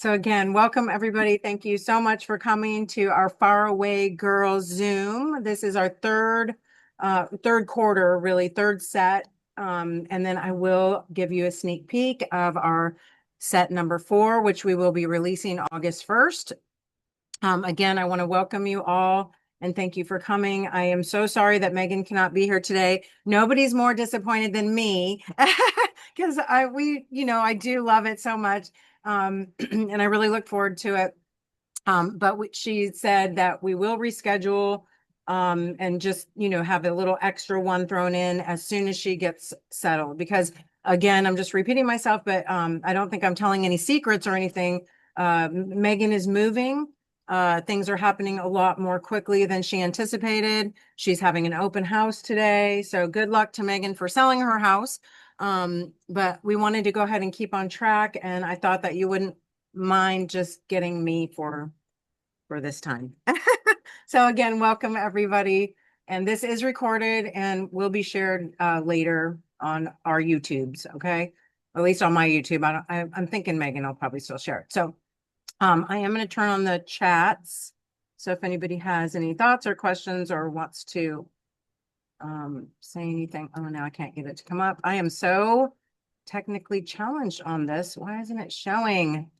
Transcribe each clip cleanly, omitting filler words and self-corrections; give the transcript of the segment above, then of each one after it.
So again, welcome everybody. Thank you so much for coming to our Faraway Girls Zoom. This is our third quarter, really third set. And then I will give you a sneak peek of our set number 4, which we will be releasing August 1st. Again, I want to welcome you all and thank you for coming. I am so sorry that Megan cannot be here today. Nobody's more disappointed than me because I do love it so much. And I really look forward to it. But she said that we will reschedule and just, have a little extra one thrown in as soon as she gets settled. Because again, I'm just repeating myself, but I don't think I'm telling any secrets or anything. Megan is moving. Things are happening a lot more quickly than she anticipated. She's having an open house today. So good luck to Megan for selling her house. But we wanted to go ahead and keep on track. And I thought that you wouldn't mind just getting me for this time. So again, welcome everybody. And this is recorded and will be shared later on our YouTubes, okay? At least on my YouTube. I'm thinking Megan will probably still share it. So I am going to turn on the chats. So if anybody has any thoughts or questions or wants to say anything. Oh, now I can't get it to come up. I am so technically challenged on this. Why isn't it showing?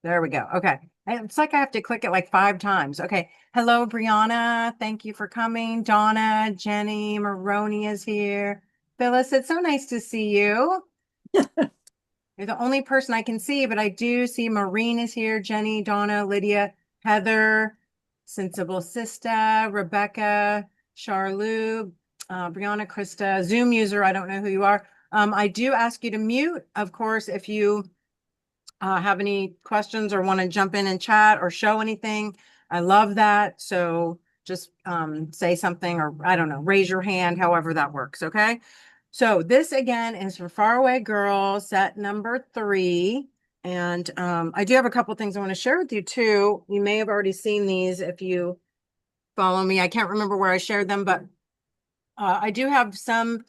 There we go. Okay. It's like I have to click it like 5 times. Okay. Hello, Brianna. Thank you for coming. Donna, Jenny, Maroney is here. Phyllis, it's so nice to see you. You're the only person I can see, but I do see Maureen is here, Jenny, Donna, Lydia, Heather, Sensible Sista, Rebecca, Charlou, Brianna, Krista, Zoom user. I don't know who you are. I do ask you to mute, of course, if you have any questions or want to jump in and chat or show anything. I love that. So just say something or I don't know, raise your hand, however that works. Okay. So this again is for Faraway Girls Set number 3. And I do have a couple things I want to share with you too. You may have already seen these if you follow me. I can't remember where I shared them, but I do have some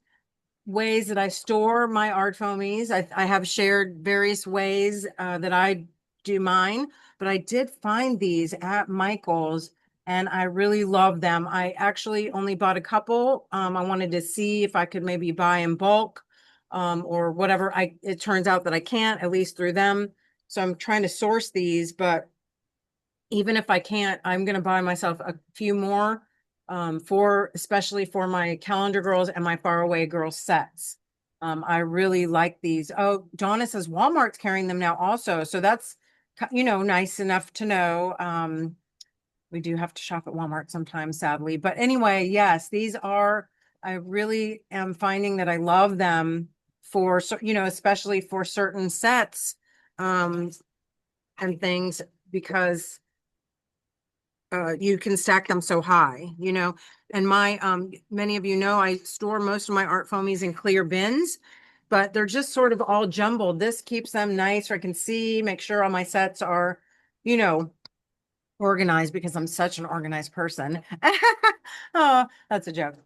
ways that I store my ArtFoamies. I have shared various ways that I do mine, but I did find these at Michael's and I really love them. I actually only bought a couple. I wanted to see if I could maybe buy in bulk or whatever. It turns out that I can't, at least through them. So I'm trying to source these, but even if I can't, I'm going to buy myself a few more especially for my calendar girls and my faraway girls sets. I really like these. Oh, Donna says Walmart's carrying them now also. So that's, nice enough to know. We do have to shop at Walmart sometimes, sadly. But anyway, yes, I really am finding that I love them for, especially for certain sets and things because you can stack them so high, and many of you know, I store most of my ArtFoamies in clear bins, but they're just sort of all jumbled. This keeps them nice so I can make sure all my sets are, you know, organized because I'm such an organized person. Oh, that's a joke.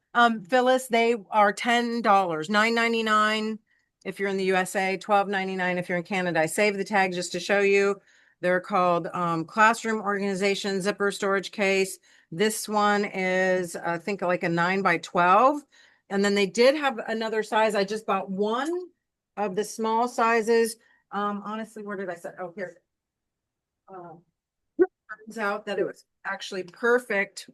Phyllis, they are $10, $9.99 if you're in the USA, $12.99 if you're in Canada. I saved the tag just to show you. They're called classroom organization zipper storage case. This one is, I think, like a 9x12. And then they did have another size. I just bought one of the small sizes. Honestly, where did I set? Oh, here. Turns out that it was actually perfect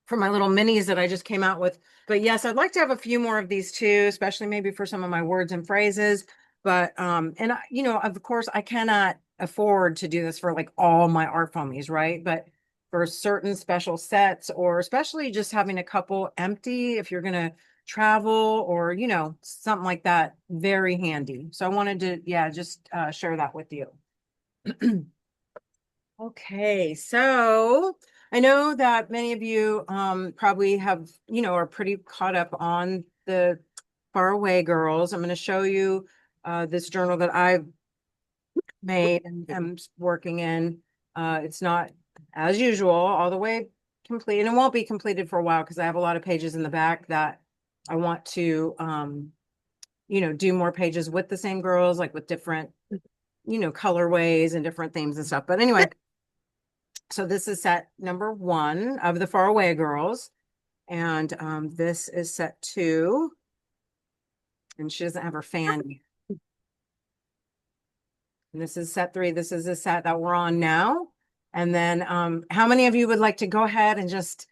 for my little minis that I just came out with. But yes, I'd like to have a few more of these too, especially maybe for some of my words and phrases. But of course, I cannot afford to do this for like all my ArtFoamies, right? But for certain special sets, or especially just having a couple empty if you're gonna travel or something like that, very handy. So I wanted to, yeah, just share that with you. Okay, so I know that many of you probably have, are pretty caught up on the Faraway Girls. I'm going to show you this journal that I've made and am working in. It's not, as usual, all the way complete, and it won't be completed for a while because I have a lot of pages in the back that I want to, do more pages with the same girls, like with different you know, colorways and different themes and stuff. But anyway, so this is set number 1 of the Faraway Girls. And this is set 2. And she doesn't have her fan yet. And this is set 3. This is the set that we're on now. And then how many of you would like to go ahead and just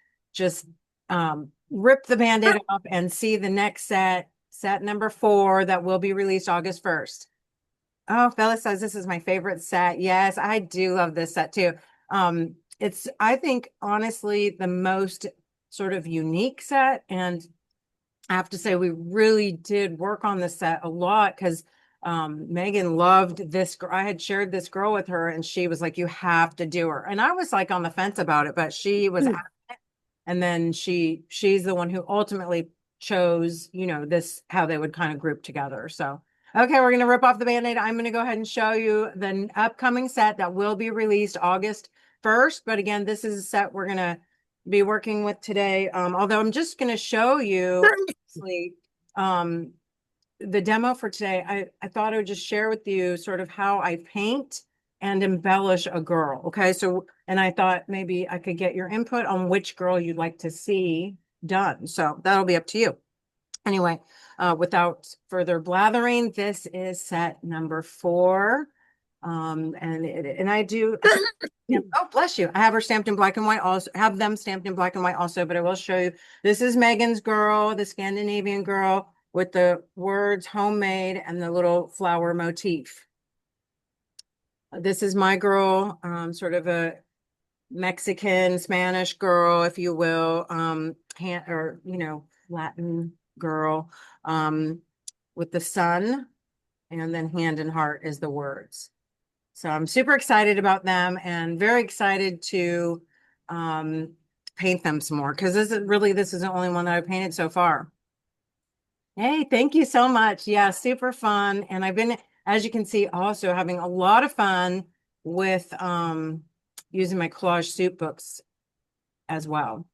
rip the Band-Aid off and see the next set number 4 that will be released August 1st? Oh, Phyllis says this is my favorite set. Yes, I do love this set too. It's, I think, honestly, the most sort of unique set. And I have to say, we really did work on this set a lot because Megan loved this girl. I had shared this girl with her and she was like, you have to do her. And I was like on the fence about it, but she was and then she's the one who ultimately chose, you know, this, how they would kind of group together. So, okay, we're going to rip off the Band-Aid. I'm going to go ahead and show you the upcoming set that will be released August 1st. But again, this is a set we're going to be working with today. Although I'm just going to show you the demo for today. I thought I would just share with you sort of how I paint and embellish a girl. Okay, so, and I thought maybe I could get your input on which girl you'd like to see done. So that'll be up to you. Anyway, without further blathering, this is set number 4. And I do, oh, bless you. I have her stamped in black and white also, have them stamped in black and white also, but I will show you. This is Megan's girl, the Scandinavian girl with the words homemade and the little flower motif. This is my girl, sort of a Mexican, Spanish girl, if you will, or, you know, Latin girl, with the sun, and then hand and heart is the words. So I'm super excited about them and very excited to paint them some more because this is the only one that I've painted so far. Hey, thank you so much. Yeah, super fun. And I've been, as you can see, also having a lot of fun with using my collage soup books as well.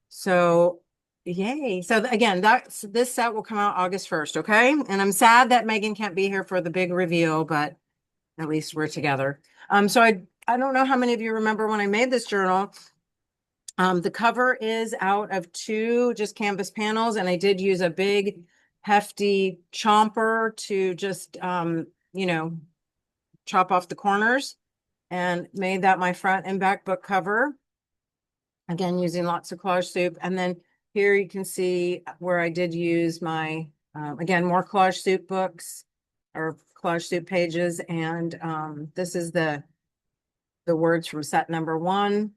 So yay. So again, this set will come out August 1st, okay? And I'm sad that Megan can't be here for the big reveal, but at least we're together. So I don't know how many of you remember when I made this journal. The cover is out of 2 just canvas panels, and I did use a big hefty chomper to just you know, chop off the corners and made that my front and back book cover. Again, using lots of collage soup. And then here you can see where I did use my again, more collage soup books or collage soup pages. And this is the words from set number 1.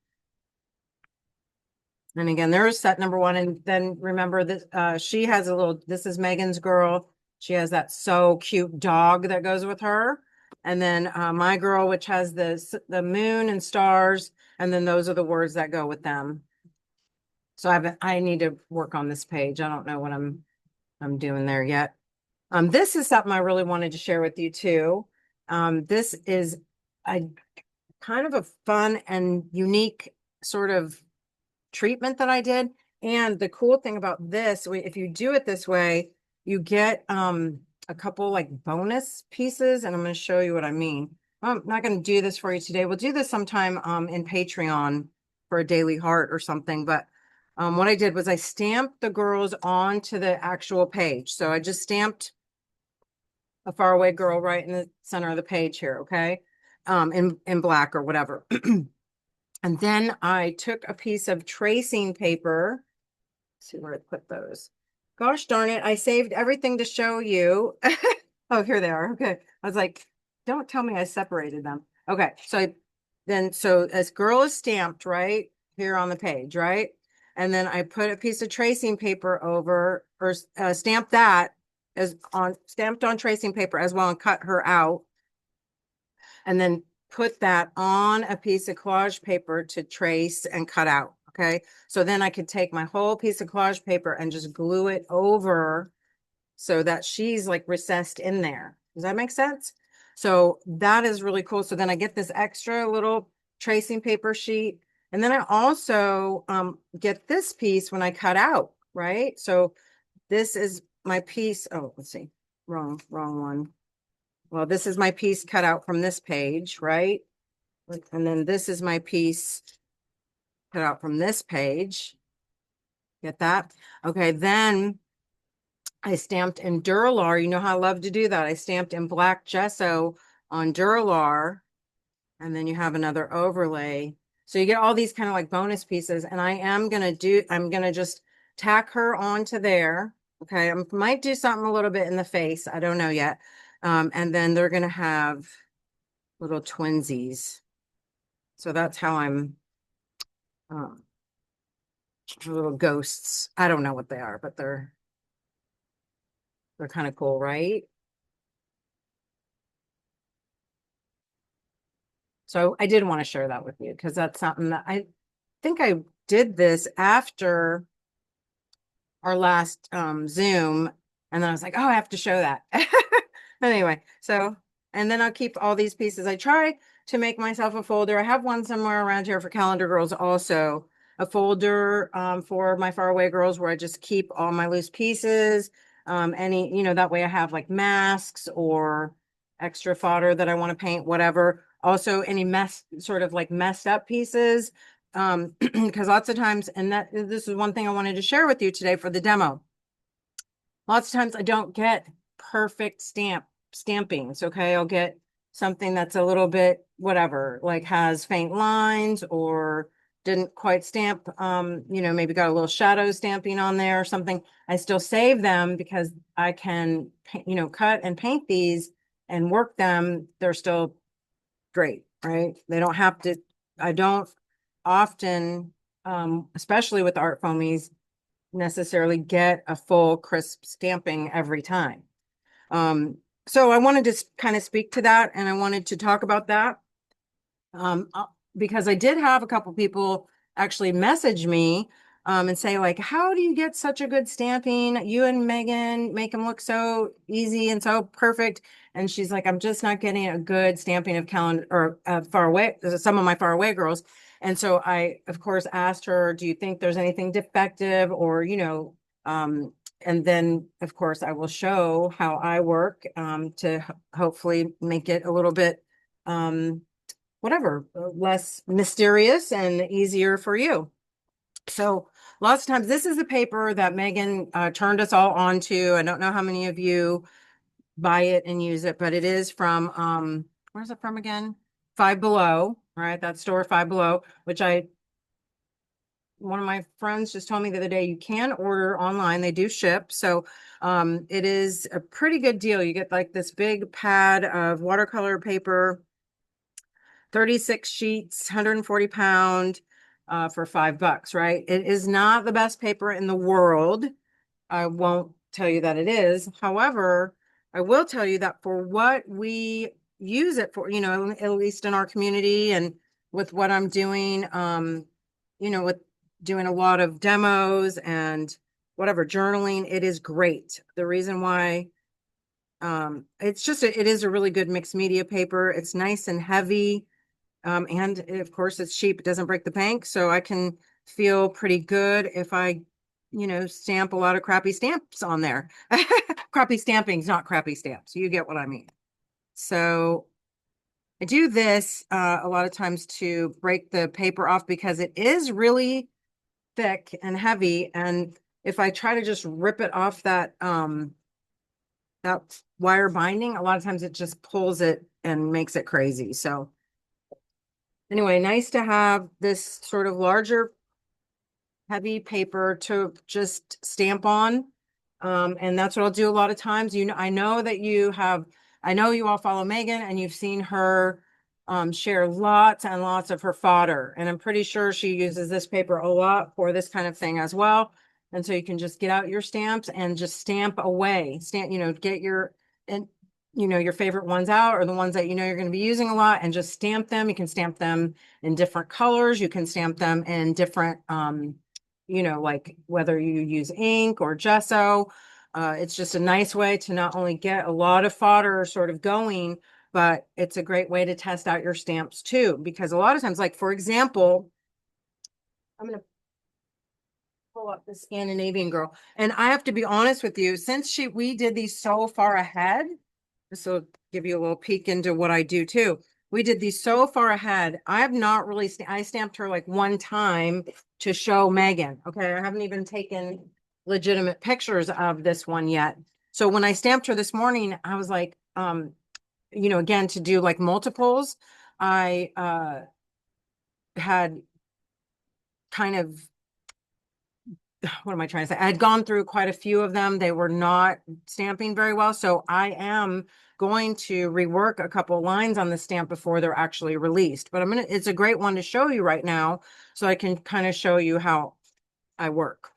And again, there's set number 1. And then remember this, she has a little, this is Megan's girl. She has that so cute dog that goes with her. And then my girl, which has the moon and stars. And then those are the words that go with them. So I need to work on this page. I don't know what I'm doing there yet. This is something I really wanted to share with you too. This is a kind of a fun and unique sort of treatment that I did. And the cool thing about this, if you do it this way, you get a couple like bonus pieces, and I'm going to show you what I mean. I'm not going to do this for you today. We'll do this sometime in Patreon for a daily heart or something. But what I did was I stamped the girls onto the actual page. So I just stamped a faraway girl right in the center of the page here, okay? In black or whatever. And then I took a piece of tracing paper. Let's see where I put those. Gosh darn it, I saved everything to show you. Oh, here they are. Okay. I was like, don't tell me I separated them. Okay. So this girl is stamped right here on the page, right? And then I put a piece of tracing paper over, or stamped that stamped on tracing paper as well and cut her out. And then put that on a piece of collage paper to trace and cut out. Okay. So then I could take my whole piece of collage paper and just glue it over so that she's like recessed in there. Does that make sense? So that is really cool. So then I get this extra little tracing paper sheet. And then I also get this piece when I cut out, right? So this is my piece. Oh, let's see. Wrong one. well, this is my piece cut out from this page, right? And then this is my piece cut out from this page. Get that? Okay, then I stamped in Duralar. You know how I love to do that. I stamped in black gesso on Duralar, and then you have another overlay. So you get all these kind of like bonus pieces, and I'm gonna just tack her onto there. Okay, I might do something a little bit in the face. I don't know yet. And then they're gonna have little twinsies. So that's how I'm um, little ghosts. I don't know what they are, but they're kind of cool, right? So I did want to share that with you because that's something that I think I did this after our last Zoom. And then I was like, oh, I have to show that. Anyway, so, and then I'll keep all these pieces. I try to make myself a folder. I have one somewhere around here for Calendar Girls also, a folder for my Faraway Girls where I just keep all my loose pieces. Any, that way I have like masks or extra fodder that I want to paint, whatever. Also any sort of like messed up pieces. Because lots of times, and this is one thing I wanted to share with you today for the demo. Lots of times I don't get perfect stampings. Okay. I'll get something that's a little bit whatever, like has faint lines or didn't quite stamp, maybe got a little shadow stamping on there or something. I still save them because I can, cut and paint these and work them. They're still great, right? They don't have to, I don't often, especially with ArtFoamies, necessarily get a full crisp stamping every time. So I wanted to kind of speak to that, and I wanted to talk about that because I did have a couple people actually message me and say like, how do you get such a good stamping? You and Megan make them look so easy and so perfect. And she's like, I'm just not getting a good stamping of calendar or Faraway, some of my Faraway girls. And so I, of course, asked her, do you think there's anything defective or, and then of course I will show how I work to hopefully make it a little bit, whatever, less mysterious and easier for you. So lots of times, this is the paper that Megan turned us all onto. I don't know how many of you buy it and use it, but it is from, where's it from again? Five Below, right? That store Five Below, which one of my friends just told me the other day, you can order online. They do ship. So it is a pretty good deal. You get like this big pad of watercolor paper, 36 sheets, 140 pound for $5, right? It is not the best paper in the world. I won't tell you that it is. However, I will tell you that for what we use it for, at least in our community and with what I'm doing, with doing a lot of demos and whatever journaling, it is great. The reason why it is a really good mixed media paper. It's nice and heavy. And of course it's cheap. It doesn't break the bank. So I can feel pretty good if I, stamp a lot of crappy stamps on there. Crappy stampings, not crappy stamps. You get what I mean. So I do this a lot of times to break the paper off because it is really thick and heavy. And if I try to just rip it off that wire binding, a lot of times it just pulls it and makes it crazy. So anyway, nice to have this sort of larger, heavy paper to just stamp on. And that's what I'll do a lot of times. I know that I know you all follow Megan and you've seen her share lots and lots of her fodder. And I'm pretty sure she uses this paper a lot for this kind of thing as well. And so you can just get out your stamps and just stamp away. Get your favorite ones out or the ones that you're going to be using a lot and just stamp them. You can stamp them in different colors. You can stamp them in different, like whether you use ink or gesso. It's just a nice way to not only get a lot of fodder sort of going, but it's a great way to test out your stamps too. Because a lot of times, like for example, I'm going to pull up the Scandinavian girl. And I have to be honest with you, since we did these so far ahead, This will give you a little peek into what I do too. We did these so far ahead. I have not really, I stamped her like one time to show Megan. Okay. I haven't even taken legitimate pictures of this one yet. So when I stamped her this morning, I was like, again, to do like multiples, I had kind of, what am I trying to say? I had gone through quite a few of them. They were not stamping very well. So I am going to rework a couple lines on the stamp before they're actually released. But it's a great one to show you right now, so I can kind of show you how I work.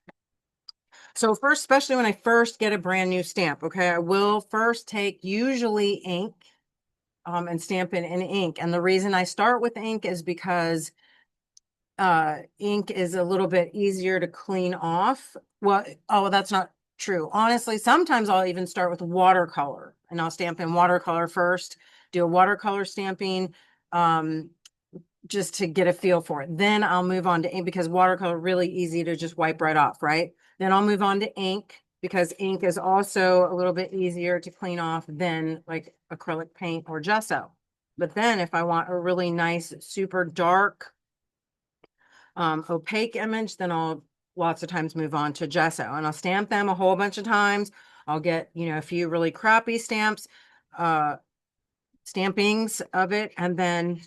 So first, especially when I first get a brand new stamp, okay, I will first take usually ink and stamp it in ink. And the reason I start with ink is because ink is a little bit easier to clean off. Well, oh, that's not true. Honestly, sometimes I'll even start with watercolor and I'll stamp in watercolor first, do a watercolor stamping, just to get a feel for it. Then I'll move on to ink because watercolor really easy to just wipe right off, right? Then I'll move on to ink because ink is also a little bit easier to clean off than like acrylic paint or gesso. But then if I want a really nice, super dark, opaque image, then I'll lots of times move on to gesso and I'll stamp them a whole bunch of times. I'll get, a few really crappy stamps, stampings of it, and then,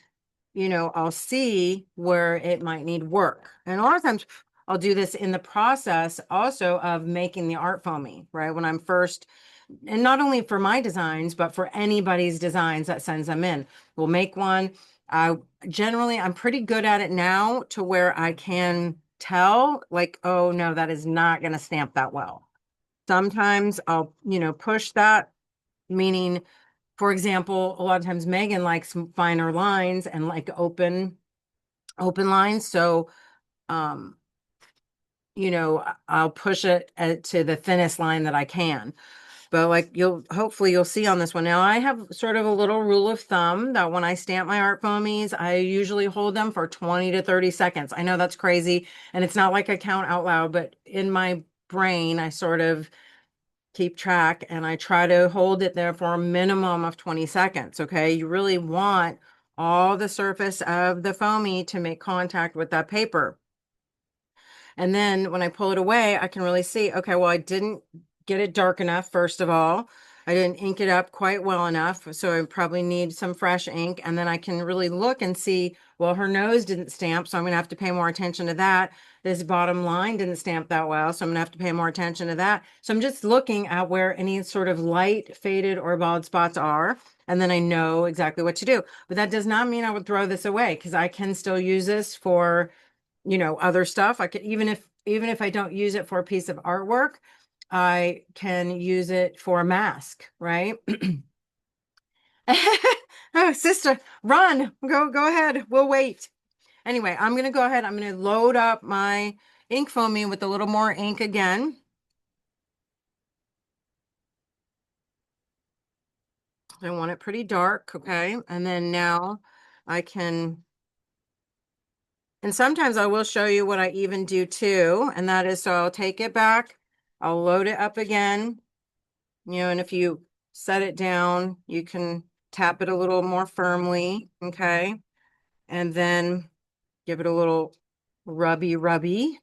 I'll see where it might need work. And a lot of times I'll do this in the process also of making the ArtFoamie, right? When I'm first, and not only for my designs, but for anybody's designs that sends them in. We'll make one. Generally, I'm pretty good at it now to where I can tell, like, oh no, that is not going to stamp that well. Sometimes I'll, push that, meaning, for example, a lot of times Megan likes finer lines and like open lines. So, I'll push it to the thinnest line that I can. But like hopefully you'll see on this one. Now I have sort of a little rule of thumb that when I stamp my ArtFoamies, I usually hold them for 20 to 30 seconds. I know that's crazy. And it's not like I count out loud, but in my brain, I sort of keep track and I try to hold it there for a minimum of 20 seconds. Okay. You really want all the surface of the foamy to make contact with that paper. And then when I pull it away, I can really see, okay, well, I didn't get it dark enough, first of all. I didn't ink it up quite well enough, so I probably need some fresh ink. And then I can really look and see, well, her nose didn't stamp, so I'm going to have to pay more attention to that. This bottom line didn't stamp that well, so I'm going to have to pay more attention to that. So I'm just looking at where any sort of light, faded, or bald spots are, and then I know exactly what to do. But that does not mean I would throw this away, because I can still use this for other stuff. I could, even if I don't use it for a piece of artwork, I can use it for a mask, right? Oh, sister, run, go ahead. We'll wait. Anyway, I'm going to go ahead. I'm going to load up my ink foamy with a little more ink again. I want it pretty dark, okay? And then now I can, and sometimes I will show you what I even do too, and that is, so I'll take it back, I'll load it up again, and if you set it down, you can tap it a little more firmly, okay? And then give it a little rubby.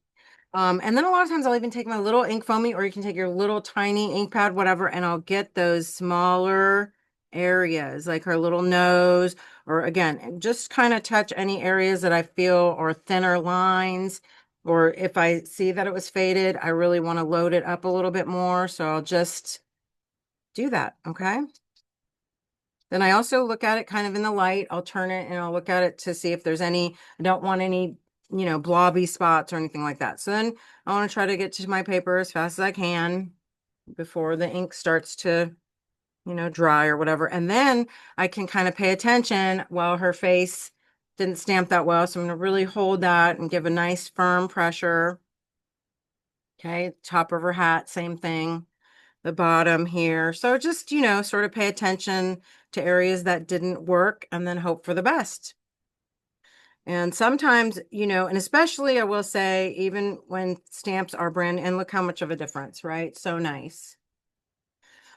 And then a lot of times I'll even take my little ink foamy, or you can take your little tiny ink pad, whatever, and I'll get those smaller areas like her little nose, or again, just kind of touch any areas that I feel, or thinner lines, or if I see that it was faded, I really want to load it up a little bit more. So I'll just do that. Okay. Then I also look at it kind of in the light. I'll turn it and I'll look at it to see if there's any, I don't want any, blobby spots or anything like that. So then I want to try to get to my paper as fast as I can before the ink starts to, dry or whatever. And then I can kind of pay attention while her face didn't stamp that well. So I'm going to really hold that and give a nice firm pressure. Okay. Top of her hat, same thing. The bottom here. So just, sort of pay attention to areas that didn't work and then hope for the best. And sometimes, and especially I will say, even when stamps are brand, and look how much of a difference, right? So nice.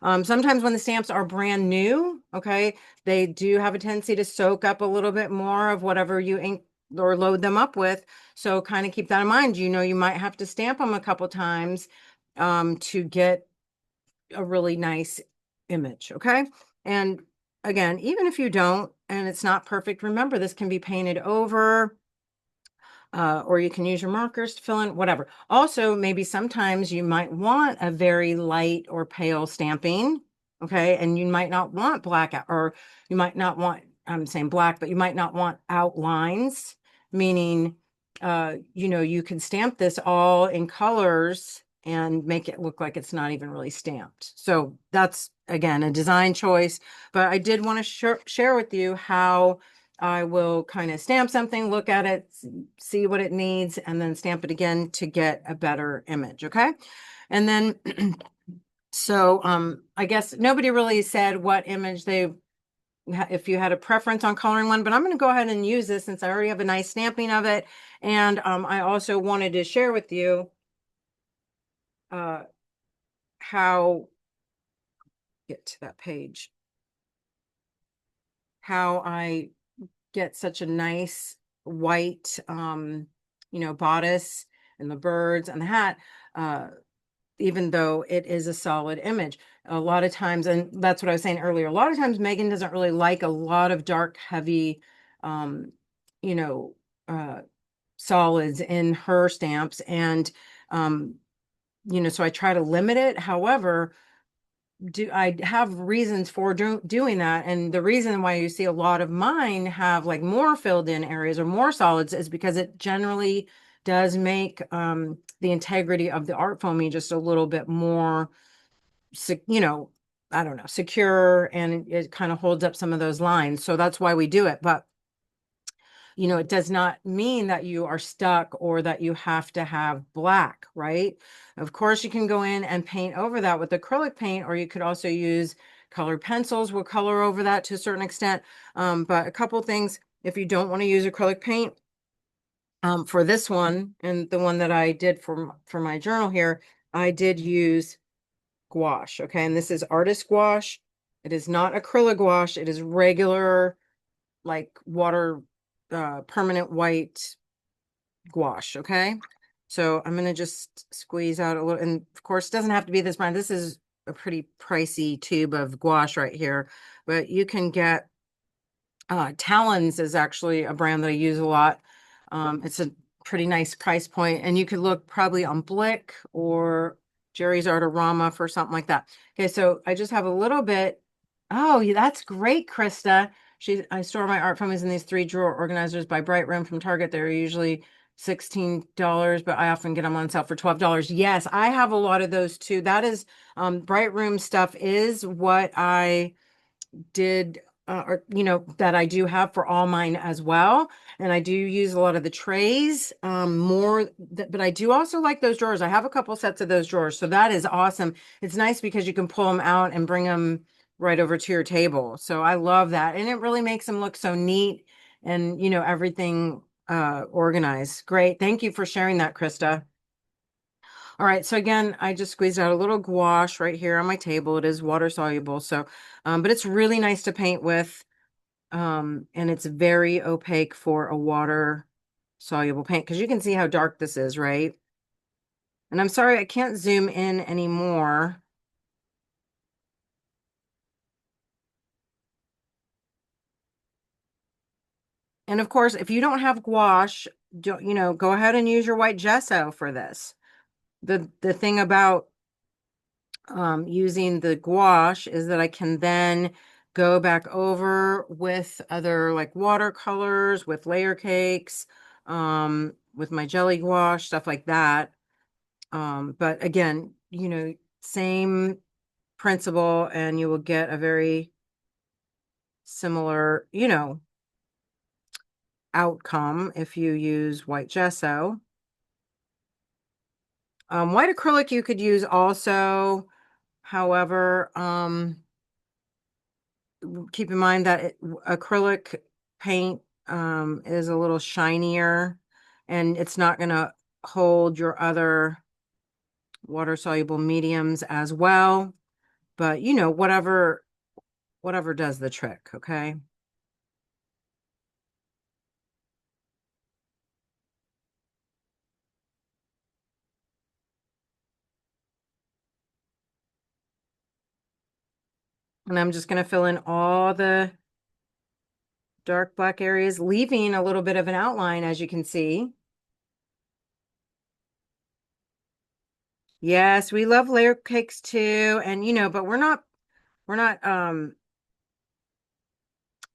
Sometimes when the stamps are brand new, okay, they do have a tendency to soak up a little bit more of whatever you ink or load them up with. So kind of keep that in mind. You know, you might have to stamp them a couple times to get a really nice image, okay? And again, even if you don't and it's not perfect, remember this can be painted over, or you can use your markers to fill in, whatever. Also, maybe sometimes you might want a very light or pale stamping, okay? And you might not want black, or you might not want, I'm saying black, but you might not want outlines, meaning, you know, you can stamp this all in colors and make it look like it's not even really stamped. So that's, again, a design choice. But I did want to share with you how I will kind of stamp something, look at it, see what it needs, and then stamp it again to get a better image, okay? And then, so I guess nobody really said what image they, if you had a preference on coloring one, but I'm going to go ahead and use this since I already have a nice stamping of it. And I also wanted to share with you how, get to that page, how I get such a nice white, you know, bodice and the birds and the hat, even though it is a solid image. A lot of times, and that's what I was saying earlier, a lot of times Megan doesn't really like a lot of dark, heavy, um, you know, solids in her stamps. And, you know, so I try to limit it. However, I have reasons for doing that. And the reason why you see a lot of mine have like more filled in areas or more solids is because it generally does make the integrity of the ArtFoamie just a little bit more, you know, I don't know, secure, and it kind of holds up some of those lines. So that's why we do it. But you know, it does not mean that you are stuck or that you have to have black, right? Of course, you can go in and paint over that with acrylic paint, or you could also use colored pencils will color over that to a certain extent. But a couple things, if you don't want to use acrylic paint, for this one and the one that I did for my journal here, I did use gouache, okay? And this is artist gouache. It is not acrylic gouache. It is regular, like water, permanent white gouache, okay? So I'm gonna just squeeze out a little, and of course, it doesn't have to be this brand. This is a pretty pricey tube of gouache right here, but you can get, Talons is actually a brand that I use a lot. It's a pretty nice price point, and you could look probably on Blick or Jerry's Artorama for something like that. Okay, so I just have a little bit. Oh, yeah, that's great, Krista. I store my art films in these 3 drawer organizers by Bright Room from Target. They're usually $16, but I often get them on sale for $12. Yes, I have a lot of those too. That is, Bright Room stuff is what I did, or you know, that I do have for all mine as well. And I do use a lot of the trays, more, but I do also like those drawers. I have a couple sets of those drawers, so that is awesome. It's nice because you can pull them out and bring them right over to your table. So I love that, and it really makes them look so neat, and you know, everything organized. Great, thank you for sharing that, Krista. All right, so again, I just squeezed out a little gouache right here on my table. It is water soluble, so, but it's really nice to paint with, and it's very opaque for a water soluble paint, because you can see how dark this is, right? And I'm sorry, I can't zoom in anymore. And of course, if you don't have gouache, don't, you know, go ahead and use your white gesso for this. The thing about using the gouache is that I can then go back over with other like watercolors, with layer cakes, with my jelly gouache, stuff like that. But again, you know, same principle, and you will get a very similar, you know, outcome if you use white gesso. White acrylic you could use also. However, keep in mind that acrylic paint is a little shinier, and it's not going to hold your other water soluble mediums as well. but whatever does the trick, okay? And I'm just going to fill in all the dark black areas, leaving a little bit of an outline, as you can see. Yes, we love layer cakes too. And but we're not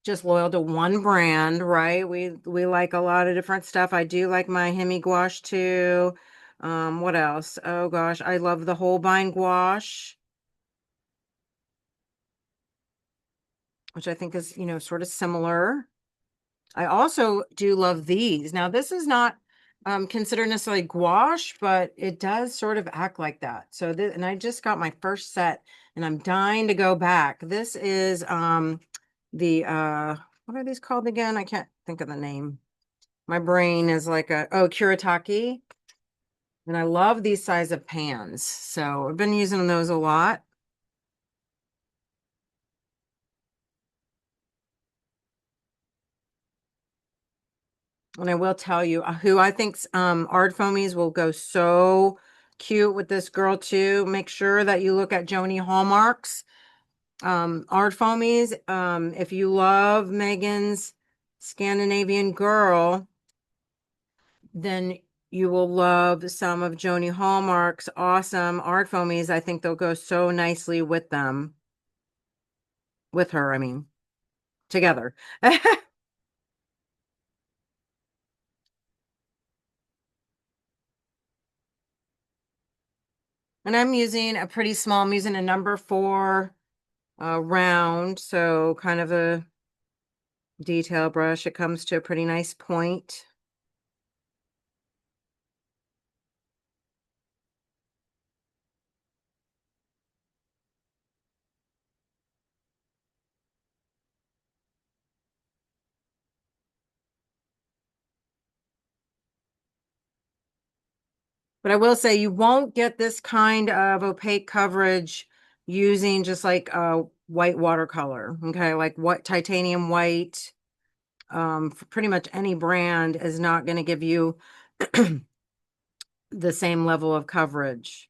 just loyal to one brand, right? We like a lot of different stuff. I do like my Hemi gouache too. What else? Oh gosh, I love the Holbein gouache, which I think is, sort of similar. I also do love these. Now, this is not considered necessarily gouache, but it does sort of act like that. So this, and I just got my first set and I'm dying to go back. This is the what are these called again? I can't think of the name. My brain is like Kuretake. And I love these size of pans. So I've been using those a lot. And I will tell you who I think ArtFoamies will go so cute with this girl too. Make sure that you look at Joni Hallmark's ArtFoamies. If you love Megan's Scandinavian Girl, then you will love some of Joni Hallmark's awesome ArtFoamies. I think they'll go so nicely with them. With her, I mean, together. And I'm using a pretty small, I'm using a number 4 round, so kind of a detail brush. It comes to a pretty nice point. But I will say you won't get this kind of opaque coverage using just like a white watercolor, okay? Like what titanium white, for pretty much any brand is not going to give you the same level of coverage.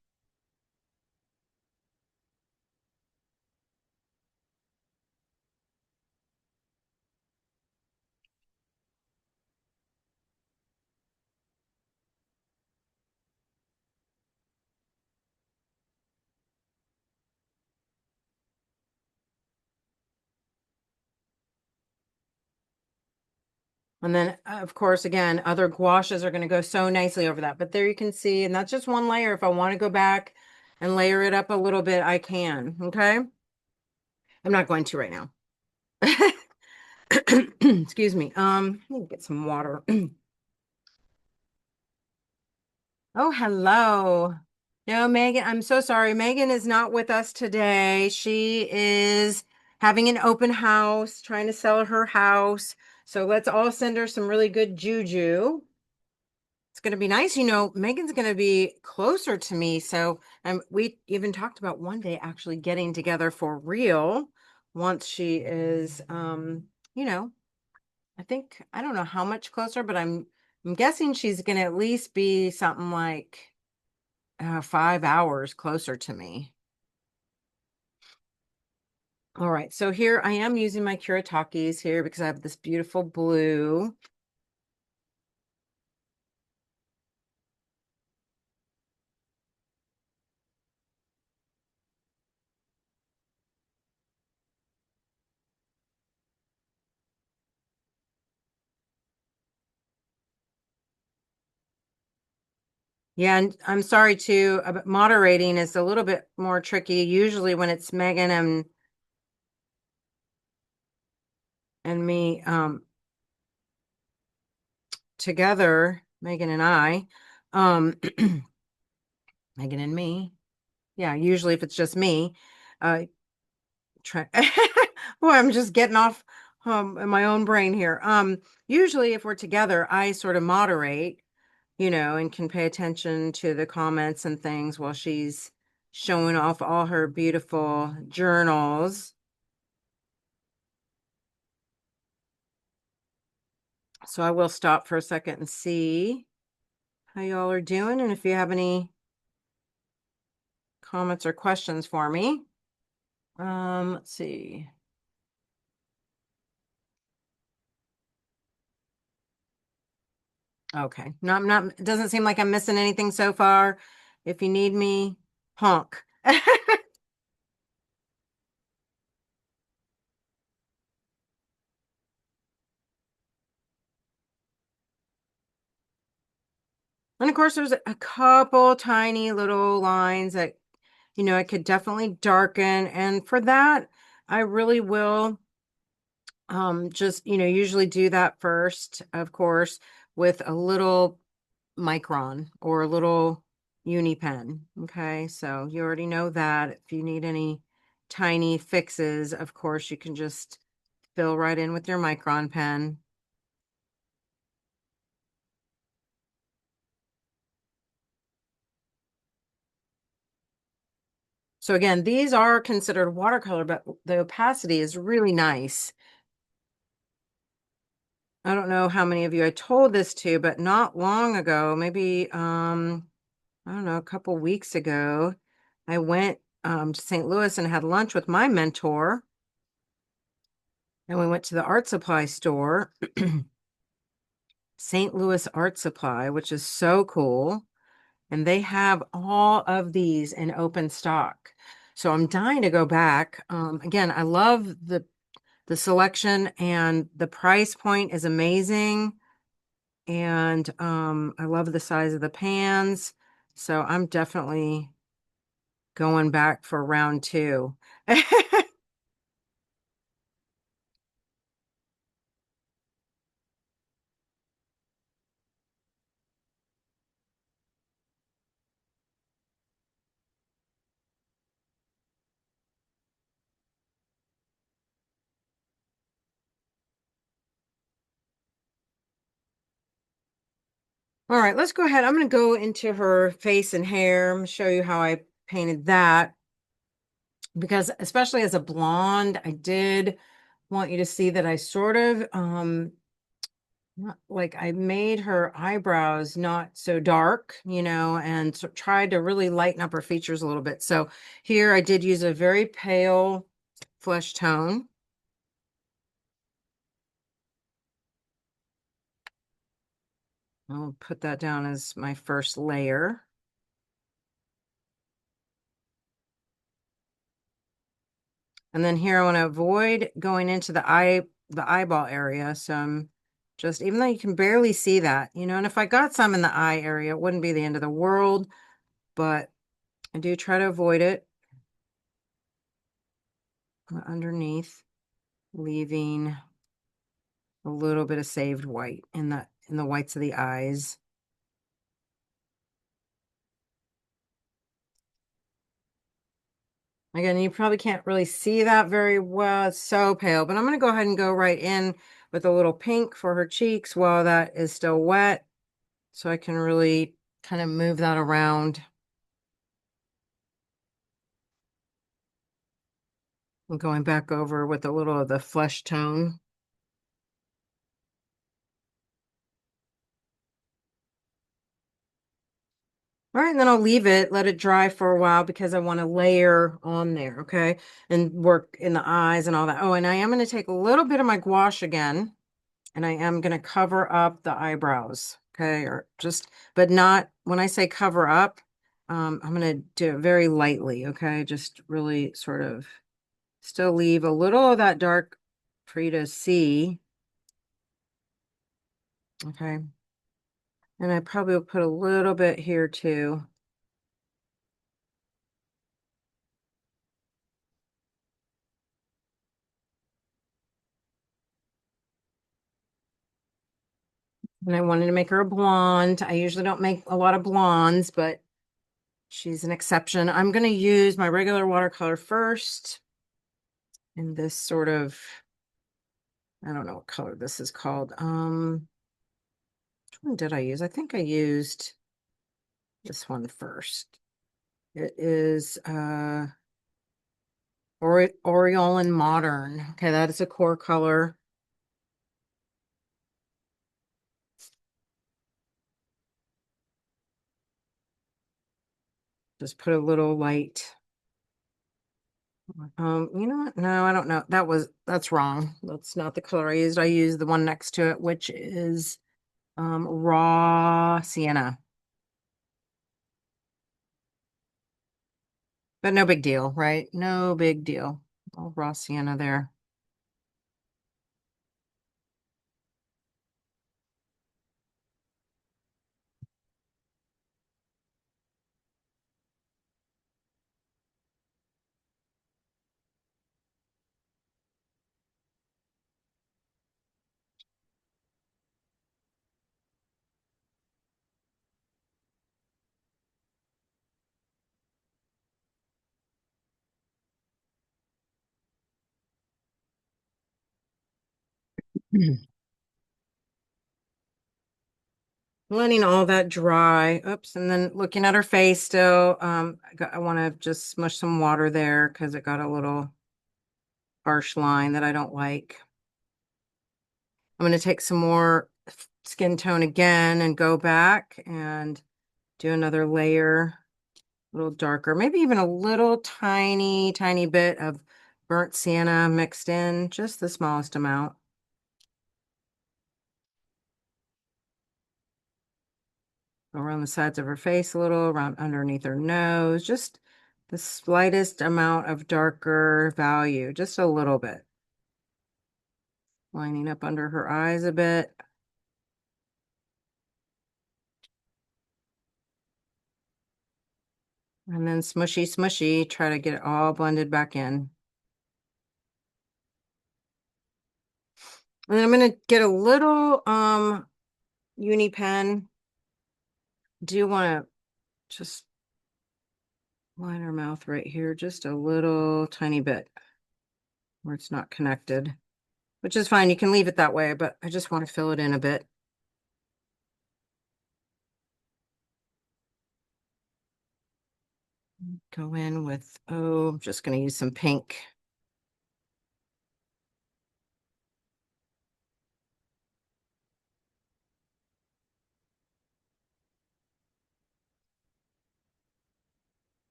And then, of course, again, other gouaches are going to go so nicely over that. But there you can see, and that's just one layer. If I want to go back and layer it up a little bit, I can, okay? I'm not going to right now. Excuse me. Let me get some water. Oh, hello. No, Megan, I'm so sorry. Megan is not with us today. She is having an open house, trying to sell her house. So let's all send her some really good juju. It's going to be nice. Megan's going to be closer to me. So we even talked about one day actually getting together for real once she is, you know, I don't know how much closer, but I'm guessing she's going to at least be something like 5 hours closer to me. All right. So here I am using my Kuritakis here because I have this beautiful blue. Yeah, and I'm sorry too, but moderating is a little bit more tricky. Usually when it's Megan and me together, Megan and I, Megan and me. Yeah, usually if it's just me, try boy, I'm just getting off in my own brain here. Usually if we're together, I sort of moderate, and can pay attention to the comments and things while she's showing off all her beautiful journals. So I will stop for a second and see how y'all are doing, and if you have any comments or questions for me. Let's see. Okay. No, I'm not, it doesn't seem like I'm missing anything so far. If you need me, honk. And of course, there's a couple tiny little lines that, I could definitely darken. And for that, I really will just, usually do that first, of course, with a little micron or a little uni pen. Okay, so you already know that. If you need any tiny fixes, of course, you can just fill right in with your micron pen. So again, these are considered watercolor, but the opacity is really nice. I don't know how many of you I told this to, but not long ago, maybe I don't know, a couple weeks ago, I went to St. Louis and had lunch with my mentor. And we went to the art supply store, St. Louis Art Supply, which is so cool. And they have all of these in open stock. So I'm dying to go back. Again, I love the selection, and the price point is amazing. And I love the size of the pans. So I'm definitely going back for round two. All right, let's go ahead. I'm going to go into her face and hair. I'm going to show you how I painted that, because especially as a blonde, I did want you to see that I sort of like I made her eyebrows not so dark, and so tried to really lighten up her features a little bit. So here I did use a very pale flesh tone. I'll put that down as my first layer. And then here I want to avoid going into the eyeball area. So I'm just, even though you can barely see that, and if I got some in the eye area, it wouldn't be the end of the world, but I do try to avoid it underneath, leaving a little bit of saved white in the whites of the eyes. Again, you probably can't really see that very well. It's so pale, but I'm going to go ahead and go right in with a little pink for her cheeks while that is still wet, so I can really kind of move that around. I'm going back over with a little of the flesh tone. All right, and then I'll leave it, let it dry for a while, because I want to layer on there, okay? And work in the eyes and all that. Oh, and I am going to take a little bit of my gouache again, and I am going to cover up the eyebrows, okay? Or just, but not, when I say cover up, I'm going to do it very lightly, okay? Just really sort of still leave a little of that dark for you to see, okay? And I probably will put a little bit here too. And I wanted to make her a blonde. I usually don't make a lot of blondes, but she's an exception. I'm going to use my regular watercolor first in this sort of, I don't know what color this is called. Which one did I use? I think I used this one first. It is Aureolin Modern. Okay, that is a core color. Just put a little light. You know what? No, I don't know. That's wrong. That's not the color I used. I used the one next to it, which is raw sienna. But no big deal, right? No big deal. All raw sienna there. Letting all that dry. Oops, and then looking at her face still. I want to just smush some water there because it got a little harsh line that I don't like. I'm going to take some more skin tone again and go back and do another layer, a little darker, maybe even a little tiny bit of burnt sienna mixed in, just the smallest amount. Around the sides of her face a little, around underneath her nose, just the slightest amount of darker value, just a little bit. Lining up under her eyes a bit. And then smushy, smushy, try to get it all blended back in. And then I'm going to get a little uni pen. Do want to just line her mouth right here, just a little tiny bit where it's not connected, which is fine. You can leave it that way, but I just want to fill it in a bit. Go in with, I'm just going to use some pink.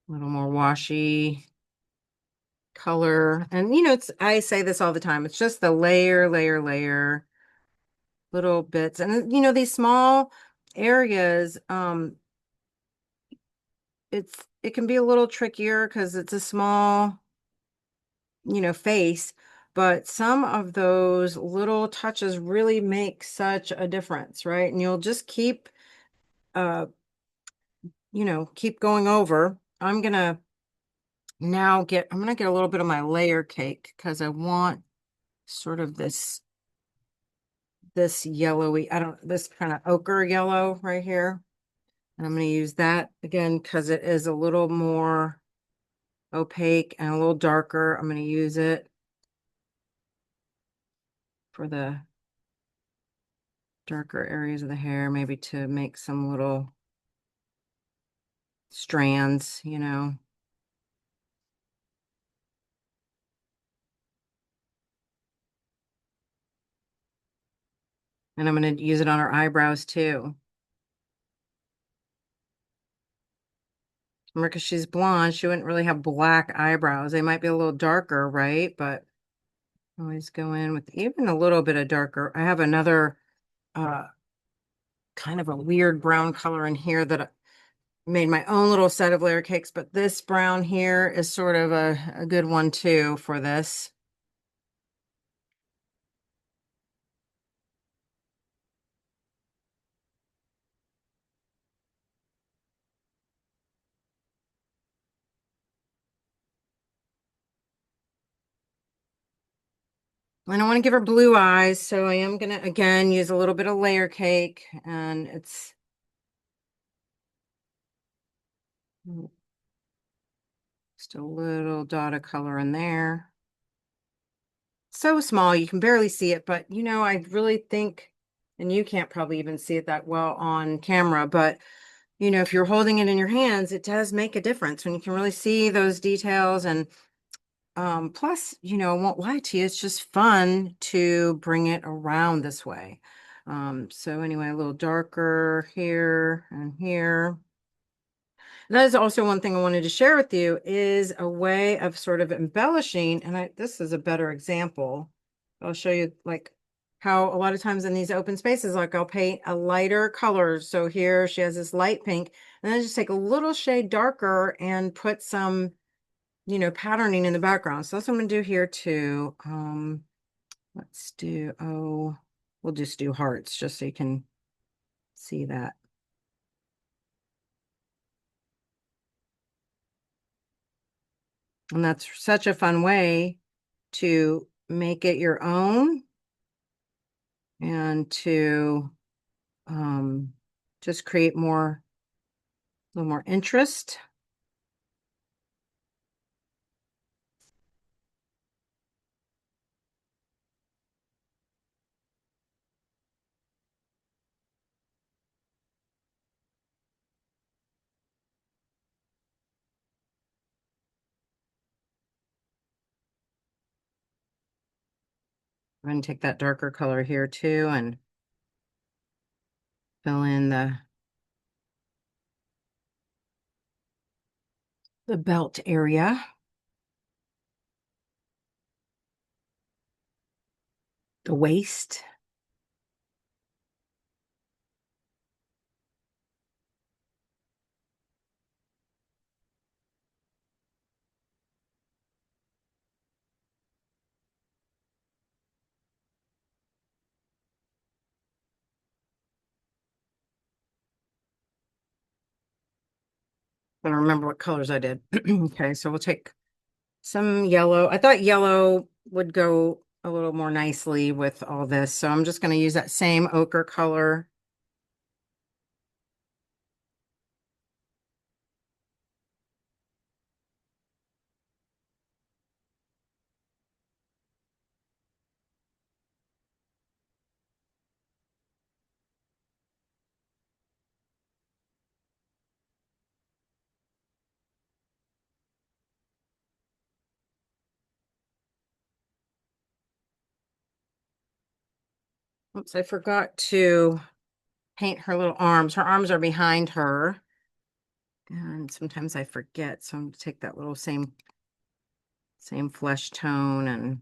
A little more washy color. And I say this all the time. It's just the layer, little bits. And these small areas, it can be a little trickier because it's a small, face, but some of those little touches really make such a difference, right? And you'll just keep keep going over. I'm gonna get a little bit of my layer cake because I want sort of this yellowy, this kind of ochre yellow right here. And I'm going to use that again because it is a little more opaque and a little darker. I'm going to use it for the darker areas of the hair, maybe to make some little strands, And I'm going to use it on her eyebrows too. Remember, because she's blonde, she wouldn't really have black eyebrows. They might be a little darker, right? But always go in with even a little bit of darker. I have another uh, kind of a weird brown color in here that I made my own little set of layer cakes, but this brown here is sort of a good one too for this. And I want to give her blue eyes, so I am going to, again, use a little bit of layer cake, and it's just a little dot of color in there. So small, you can barely see it, but I really think and you can't probably even see it that well on camera, but you know, if you're holding it in your hands, it does make a difference when you can really see those details. And plus, you know, I won't lie to you, it's just fun to bring it around this way. So anyway, a little darker here and here. That is also one thing I wanted to share with you is a way of sort of embellishing. And this is a better example. I'll show you like how a lot of times in these open spaces, like I'll paint a lighter color. So here she has this light pink, and then just take a little shade darker and put some, you know, patterning in the background. So that's what I'm gonna do here too. Let's do, oh, we'll just do hearts just so you can see that. And that's such a fun way to make it your own and to just create more, a little more interest. I'm going to take that darker color here too and fill in the belt area, the waist. I don't remember what colors I did. Okay, so we'll take some yellow. I thought yellow would go a little more nicely with all this. So I'm just going to use that same ochre color. Oops, I forgot to paint her little arms. Her arms are behind her. And sometimes I forget. So I'm going to take that little same flesh tone and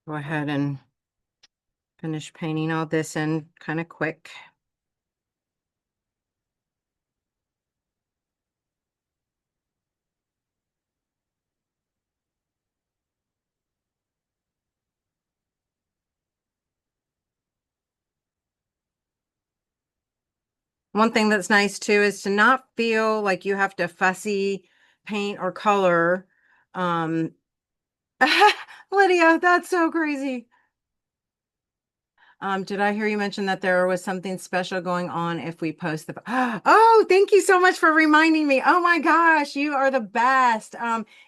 go ahead and finish painting all this in kind of quick. One thing that's nice too is to not feel like you have to fussy paint or color. Lydia, that's so crazy. Did I hear you mention that there was something special going on if we post the Oh, thank you so much for reminding me. Oh my gosh, you are the best.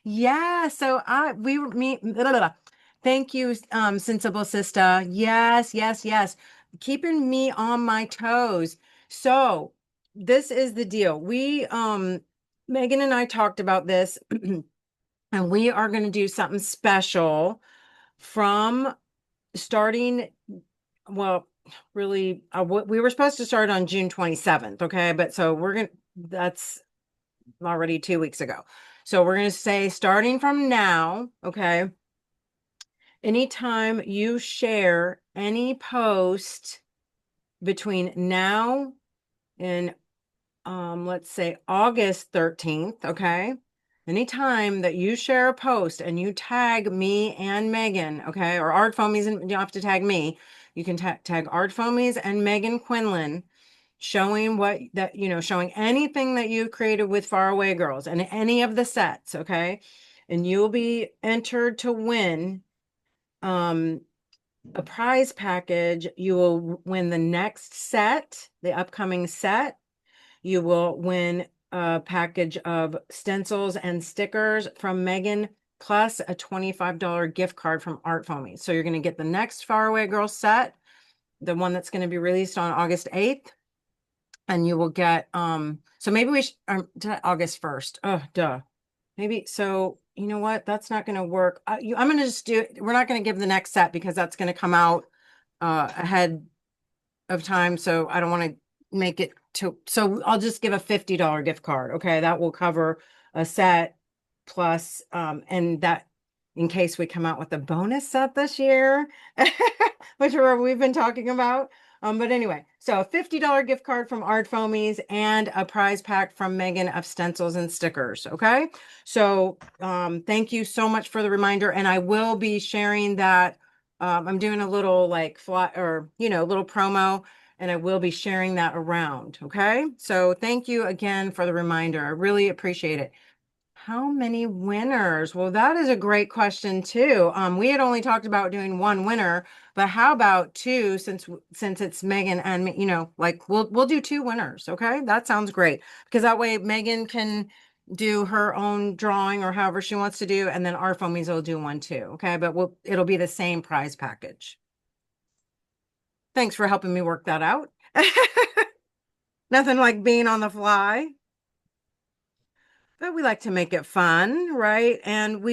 Yeah, so I we were me blah, blah, blah. Thank you, sensible sister. Yes, yes, yes. Keeping me on my toes. So this is the deal. Megan and I talked about this, and we are going to do something special from starting, well, really, we were supposed to start on June 27th, okay? But so that's already 2 weeks ago. So we're going to say starting from now, okay? Anytime you share any post between now and let's say August 13th, okay? Anytime that you share a post and you tag me and Megan, okay, or ArtFoamies, and you don't have to tag me, you can tag ArtFoamies and Megan Quinlan, showing showing anything that you created with Faraway Girls and any of the sets, okay? And you'll be entered to win a prize package. You will win the next set, the upcoming set. you will win a package of stencils and stickers from Megan, plus a $25 gift card from ArtFoamie. So you're going to get the next Faraway Girls set, the one that's going to be released on August 8th. And you will get, so maybe we should, August 1st. Oh, duh. Maybe, so you know what? That's not going to work. I'm going to just do, we're not going to give the next set because that's going to come out ahead of time. So I don't want to make it to, so I'll just give a $50 gift card. Okay. That will cover a set plus, and that in case we come out with a bonus set this year, which we've been talking about. But anyway, so a $50 gift card from ArtFoamies and a prize pack from Megan of stencils and stickers. Okay. So thank you so much for the reminder. And I will be sharing that. I'm doing a little like fly or, little promo, and I will be sharing that around. Okay. So thank you again for the reminder. I really appreciate it. How many winners? Well, that is a great question too. We had only talked about doing one winner, but how about two, since it's Megan and like we'll do two winners. Okay. That sounds great, because that way Megan can do her own drawing or however she wants to do, and then our Foamies will do one too. Okay. But it'll be the same prize package. Thanks for helping me work that out. Nothing like being on the fly. But we like to make it fun, right? And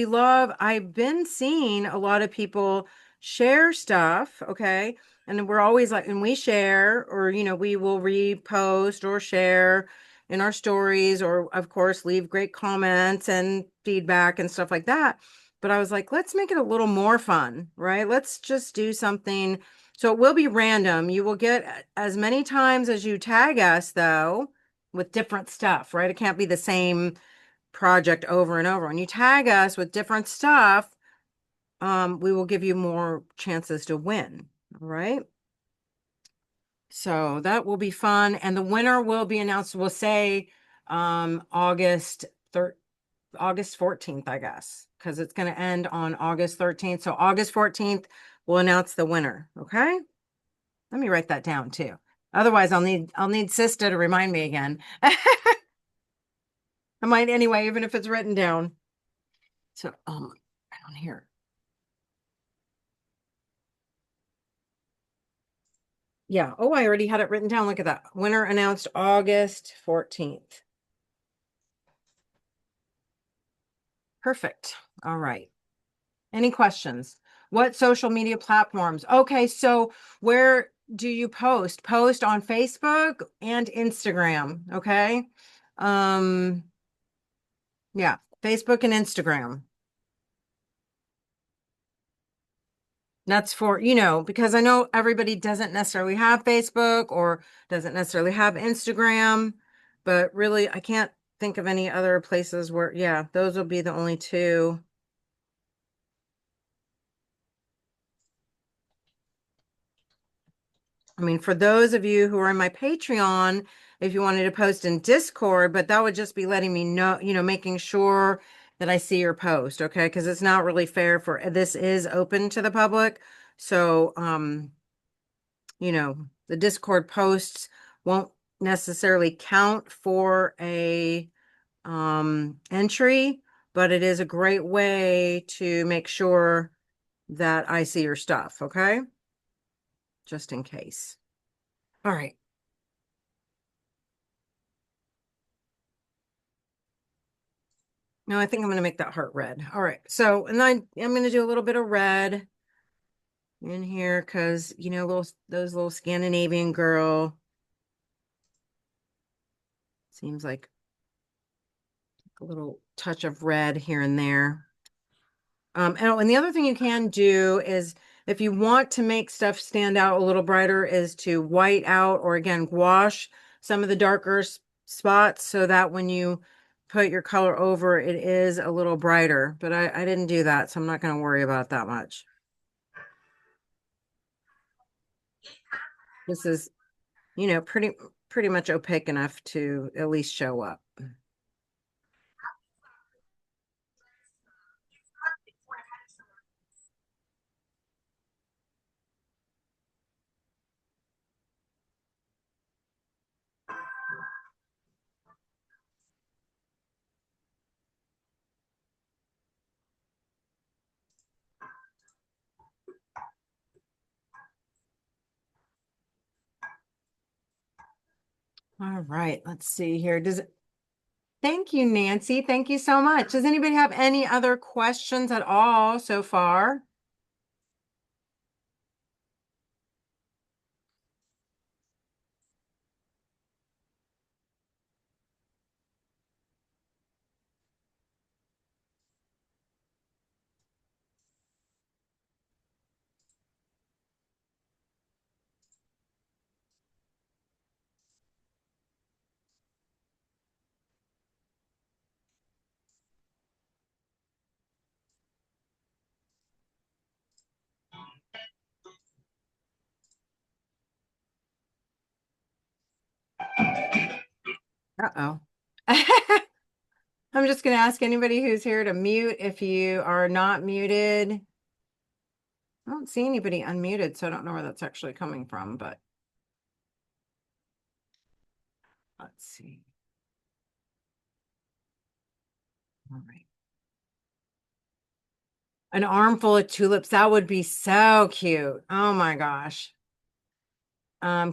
I've been seeing a lot of people share stuff, okay? And we're always like, and we share, or, we will repost or share in our stories, or of course, leave great comments and feedback and stuff like that. But I was like, let's make it a little more fun, right? Let's just do something. So it will be random. You will get as many times as you tag us, though, with different stuff, right? It can't be the same project over and over. When you tag us with different stuff, we will give you more chances to win. All right. So that will be fun. And the winner will be announced, we'll say August 14th, I guess, because it's going to end on August 13th. So August 14th, we'll announce the winner. Okay. Let me write that down too. Otherwise, I'll need Sista to remind me again. I might anyway, even if it's written down. So, I don't hear. Yeah. Oh, I already had it written down. Look at that. Winner announced August 14th. Perfect. All right. Any questions? What social media platforms? Okay, so where do you post? Post on Facebook and Instagram, okay? Yeah, Facebook and Instagram. That's for, because I know everybody doesn't necessarily have Facebook or doesn't necessarily have Instagram, but really I can't think of any other places where, yeah, those will be the only two. I mean, for those of you who are in my Patreon, if you wanted to post in Discord, but that would just be letting me know, making sure that I see your post, okay? Because it's not really fair this is open to the public. So, the Discord posts won't necessarily count for a entry, but it is a great way to make sure that I see your stuff, okay? Just in case. All right. No, I think I'm going to make that heart red. All right. So, and then I'm going to do a little bit of red in here because, those little Scandinavian girl seems like a little touch of red here and there. And the other thing you can do is, if you want to make stuff stand out a little brighter, is to white out, or again, gouache some of the darker spots so that when you put your color over, it is a little brighter. But I didn't do that, so I'm not going to worry about that much. This is, pretty much opaque enough to at least show up. All right, let's see here. Thank you, Nancy. Thank you so much. Does anybody have any other questions at all so far? Uh-oh. I'm just going to ask anybody who's here to mute if you are not muted. I don't see anybody unmuted, so I don't know where that's actually coming from, but let's see. All right. An armful of tulips. That would be so cute. Oh my gosh.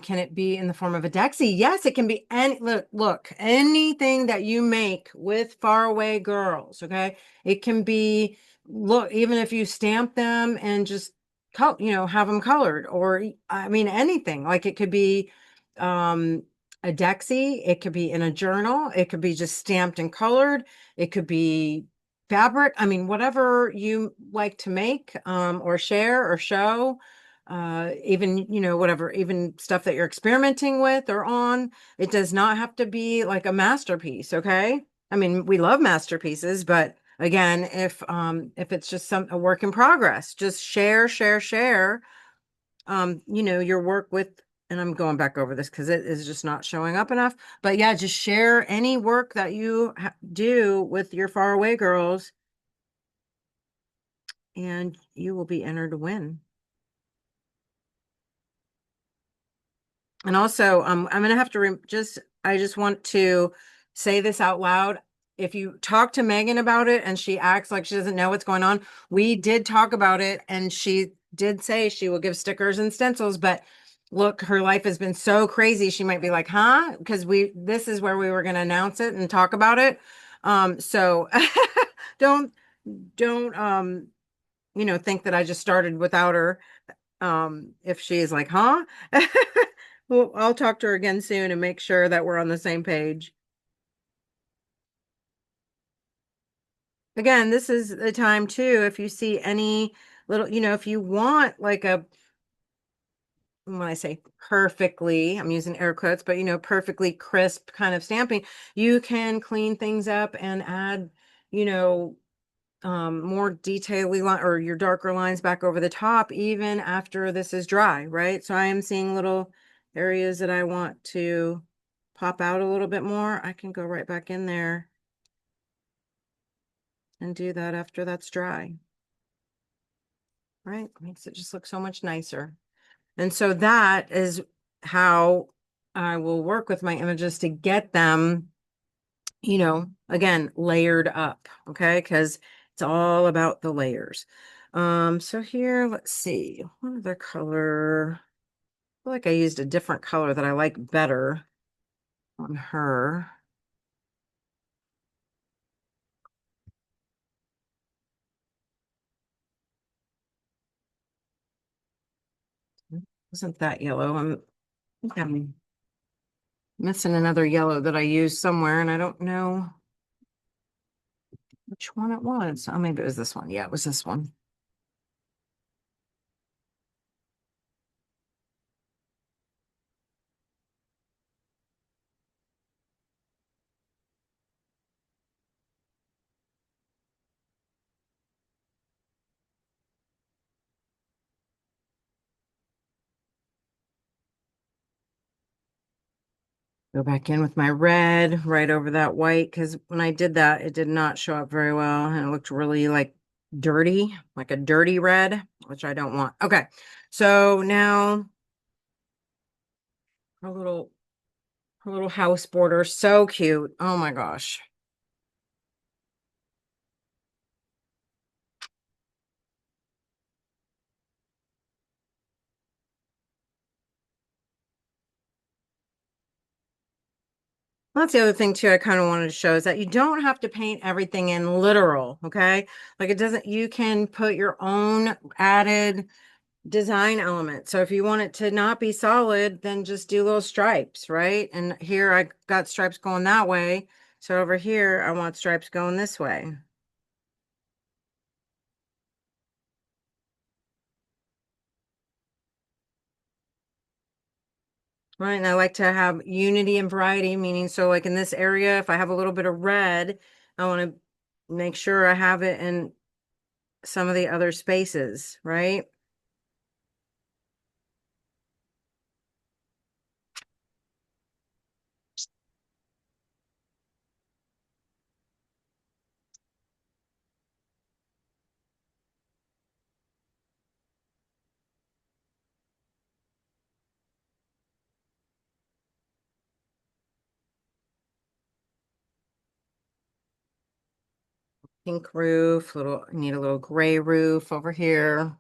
Can it be in the form of a Dexie? Yes, it can be any look, anything that you make with Faraway Girls, okay? It can be look, even if you stamp them and just have them colored, or I mean anything. Like it could be a Dexie, it could be in a journal, it could be just stamped and colored, it could be fabric. I mean, whatever you like to make or share or show, even whatever, even stuff that you're experimenting with or on. It does not have to be like a masterpiece, okay? I mean, we love masterpieces, but again, if it's just a work in progress, just share your work with. And I'm going back over this because it is just not showing up enough, but yeah, just share any work that you do with your Faraway Girls and you will be entered to win. And also, I'm gonna have to I just want to say this out loud. If you talk to Megan about it and she acts like she doesn't know what's going on, we did talk about it and she did say she will give stickers and stencils, but look, her life has been so crazy. She might be like, huh? Because this is where we were gonna announce it and talk about it. So don't think that I just started without her. If she is like, huh? Well, I'll talk to her again soon and make sure that we're on the same page. Again, this is the time too, if you see any little, if you want like when I say perfectly, I'm using air quotes, but perfectly crisp kind of stamping, you can clean things up and add, you know, more detail-y line or your darker lines back over the top, even after this is dry, right? So I am seeing little areas that I want to pop out a little bit more. I can go right back in there and do that after that's dry, right? Makes it just look so much nicer. And so that is how I will work with my images to get them, again, layered up, okay? Because it's all about the layers. So here, let's see, what other color? I feel like I used a different color that I like better on her. Wasn't that yellow? I'm missing another yellow that I used somewhere, and I don't know which one it was. Oh, maybe it was this one. Yeah, it was this one. Go back in with my red right over that white, because when I did that, it did not show up very well, and it looked really like dirty, like a dirty red, which I don't want. Okay, so now her little house border, so cute. Oh my gosh. That's the other thing too I kind of wanted to show is that you don't have to paint everything in literal, okay? Like it doesn't, you can put your own added design element. So if you want it to not be solid, then just do little stripes, right? And here I got stripes going that way. So over here, I want stripes going this way. Right, and I like to have unity and variety, meaning so like in this area, if I have a little bit of red, I want to make sure I have it in some of the other spaces, right? Pink roof, little need a little gray roof over here.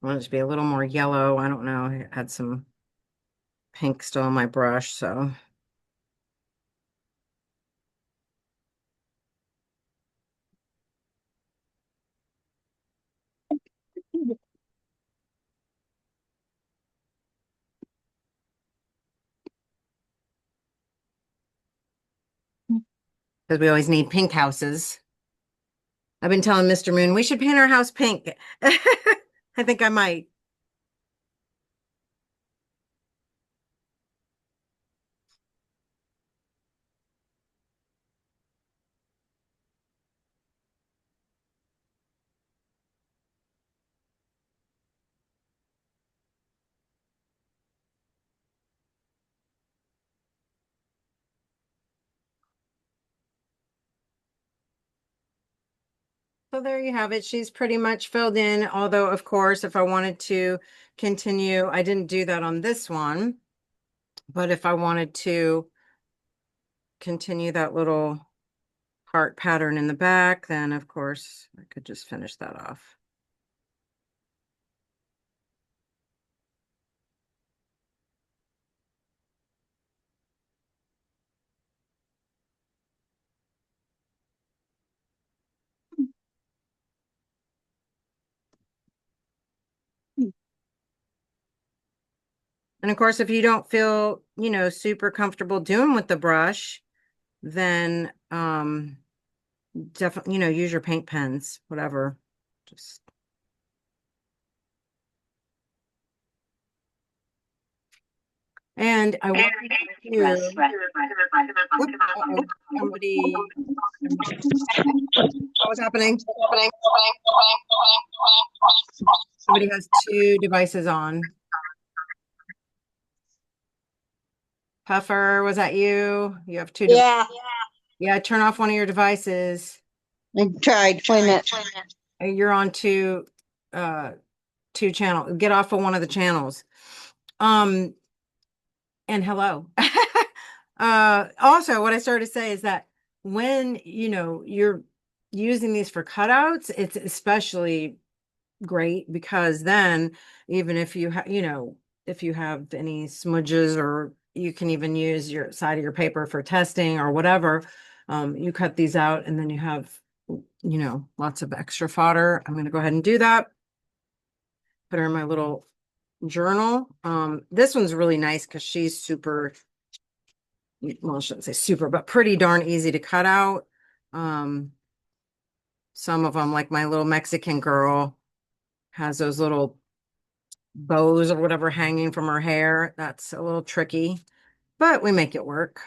I want it to be a little more yellow. I don't know. I had some pink still on my brush, so. Because we always need pink houses. I've been telling Mr. Moon we should paint our house pink. I think I might. So there you have it. She's pretty much filled in, although of course, if I wanted to continue, I didn't do that on this one, but if I wanted to continue that little heart pattern in the back, then of course I could just finish that off. And of course, if you don't feel, super comfortable doing with the brush, then definitely, use your paint pens, whatever. Just and I want to somebody what's happening? Somebody has two devices on. Puffer, was that you? You have two. Yeah, Yeah, turn off one of your devices. I tried. Wait a minute. You're on two channel. Get off of one of the channels. And hello. Also what I started to say is that when you're using these for cutouts, it's especially great because then even if you have if you have any smudges, or you can even use your side of your paper for testing or whatever, you cut these out and then you have lots of extra fodder. I'm going to go ahead and do that, put her in my little journal. This one's really nice because she's super, well, I shouldn't say super, but pretty darn easy to cut out. Some of them, like my little Mexican girl, has those little bows or whatever hanging from her hair. That's a little tricky, but we make it work.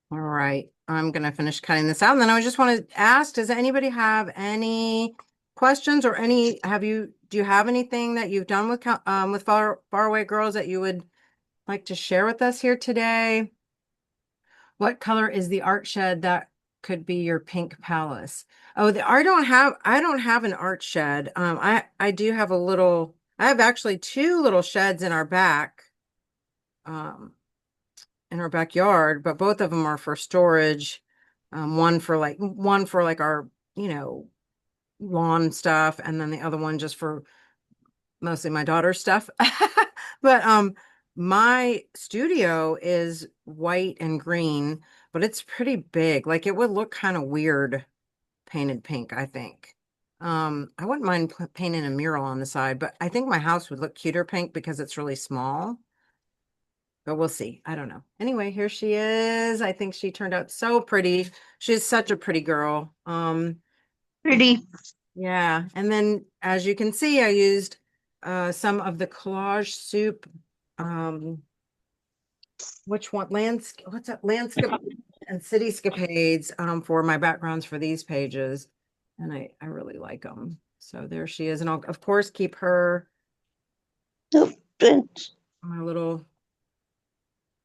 All right, I'm gonna finish cutting this out. And then I just want to ask, does anybody have any questions or do you have anything that you've done with Faraway Girls that you would like to share with us here today? What color is the art shed that could be your pink palace? Oh, I don't have an art shed. I do have I have actually two little sheds um, in our backyard, but both of them are for storage. One for like our, lawn stuff, and then the other one just for mostly my daughter's stuff. But my studio is white and green, but it's pretty big. Like it would look kind of weird painted pink, I think. I wouldn't mind painting a mural on the side, but I think my house would look cuter pink because it's really small. But we'll see. I don't know. Anyway, here she is. I think she turned out so pretty. She's such a pretty girl. Pretty. Yeah. And then as you can see, I used some of the collage soup. Which one? What's that? Landscape and cityscapades for my backgrounds for these pages. And I really like them. So there she is. And I'll of course keep her Oh, my little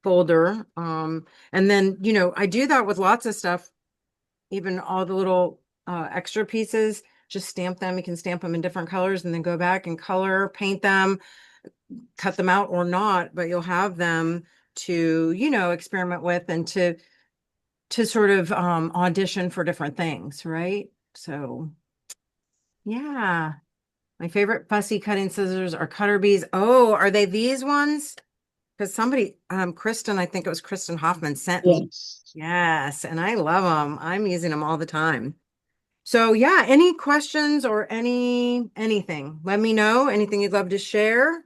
folder. And then, I do that with lots of stuff, even all the little extra pieces, just stamp them. You can stamp them in different colors and then go back and color, paint them, cut them out or not, but you'll have them to, experiment with and to sort of audition for different things, right? So yeah. My favorite fussy cutting scissors are Cutter Bees. Oh, are they these ones? Because somebody, Kristen, I think it was Kristen Hoffman sent me. yes. Yes, and I love them. I'm using them all the time. So yeah, any questions or anything, let me know. Anything you'd love to share?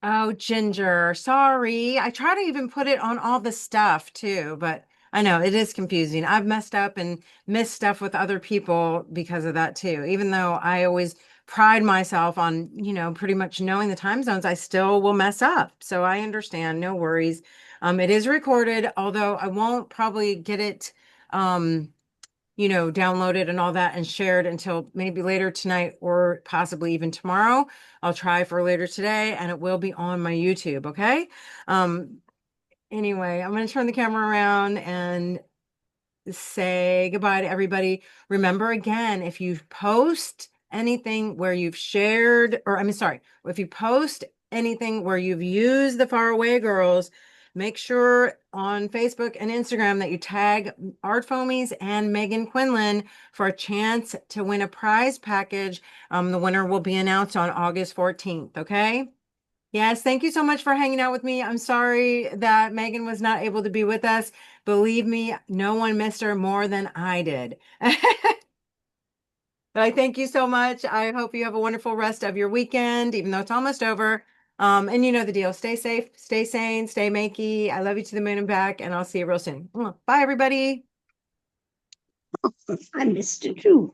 Oh, Ginger, sorry. I try to even put it on all the stuff too, but I know it is confusing. I've messed up and missed stuff with other people because of that too. Even though I always pride myself on, pretty much knowing the time zones, I still will mess up. So I understand, no worries. It is recorded, although I won't probably get it downloaded and all that and shared until maybe later tonight or possibly even tomorrow. I'll try for later today and it will be on my YouTube. Okay. Um, anyway, I'm going to turn the camera around and say goodbye to everybody. Remember again, if you post anything where you've shared, or I'm sorry, if you post anything where you've used the Faraway Girls, make sure on Facebook and Instagram that you tag ArtFoamies and Megan Quinlan for a chance to win a prize package. The winner will be announced on August 14th. Okay. Yes, thank you so much for hanging out with me. I'm sorry that Megan was not able to be with us. Believe me, no one missed her more than I did. But I thank you so much. I hope you have a wonderful rest of your weekend, even though it's almost over. And you know the deal. Stay safe, stay sane, stay makey. I love you to the moon and back, and I'll see you real soon. Bye, everybody. I missed it too.